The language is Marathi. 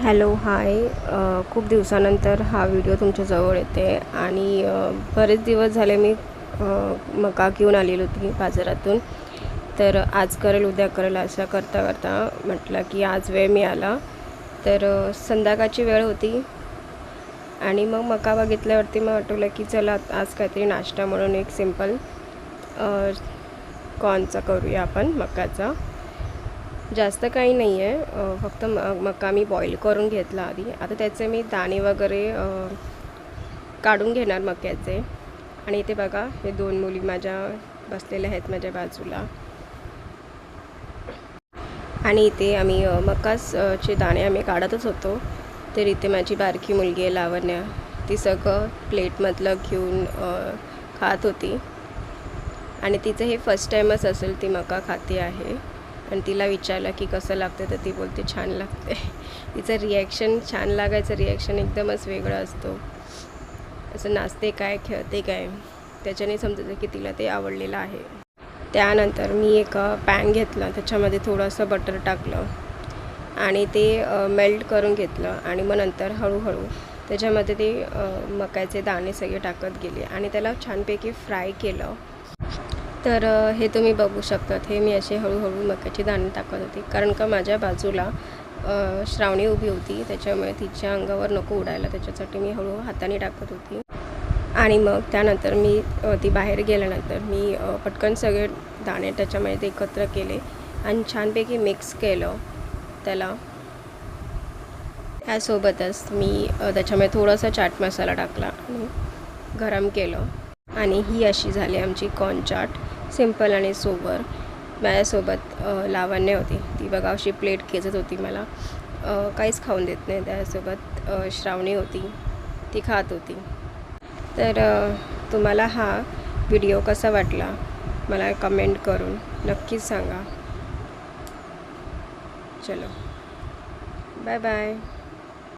Hello hi. खूप दिवसानंतर हा व्हिडिओ तुमच्याजवळ येते आणि बरेच दिवस झाले मी मका घेऊन आलेली होती बाजारातून. तर आज करेल उद्या करेल असं करता करता म्हटलं की आज वेळ मिळाला. तर संध्याकाळची वेळ होती आणि मग मका बघितल्यावरती मग आठवलं की चला आज काहीतरी नाश्ता म्हणून एक सिम्पल कॉर्नचा करूया आपण मकाचा. जास्त काही नाही आहे, फक्त मका मी बॉईल करून घेतला आधी. आता त्याचे मी दाणे वगैरे काढून घेणार मक्याचे. आणि इथे बघा हे दोन मुली माझ्या बसलेल्या आहेत माझ्या बाजूला. आणि इथे आम्ही मकाचे दाणे आम्ही काढतच होतो. तर इथे माझी बारकी मुलगी आहे लावण्या, ती सगळं प्लेटमधलं घेऊन खात होती. आणि तिचं हे फर्स्ट टाईमच असेल ती मका खाते आहे. आणि तिला विचारलं की कसं लागतं तर ती बोलते छान लागते. तिचं रिॲक्शन छान लागायचं रिॲक्शन एकदमच वेगळं असतो. असं नाचते काय खेळते काय त्याच्याने समजतं की तिला ते आवडलेलं आहे. त्यानंतर मी एक पॅन घेतला, त्याच्यामध्ये थोडंसं बटर टाकलं आणि ते मेल्ट करून घेतलं. आणि मग नंतर हळूहळू त्याच्यामध्ये ते मकाचे दाणे सगळे टाकत गेले आणि त्याला छानपैकी फ्राय केलं. तर हे तुम्ही बघू शकतात, हे मी असे हळूहळू मक्याचे दाणे टाकत होते, कारण का माझ्या बाजूला श्रावणी उभी होती, त्याच्यामुळे तिच्या अंगावर नको उडायला त्याच्यासाठी मी हळूहळू हाताने टाकत होती. आणि मग त्यानंतर मी ती बाहेर गेल्यानंतर मी पटकन सगळे दाणे त्याच्यामध्ये ते एकत्र केले आणि छानपैकी मिक्स केलं त्याला. त्यासोबतच मी त्याच्यामध्ये थोडासा चाट मसाला टाकला आणि गरम केलं. आणि ही अशी झाली आमची कॉर्न चाट, सिंपल आणि सोबर. माझ्यासोबत लावण्य होती, ती बघा अशी प्लेट खेचत होती, मला काहीच खाऊन देत नाही. त्यासोबत श्रावणी होती, ती खात होती. तर तुम्हाला हा व्हिडिओ कसा वाटला मला कमेंट करून नक्कीच सांगा. चलो बाय बाय.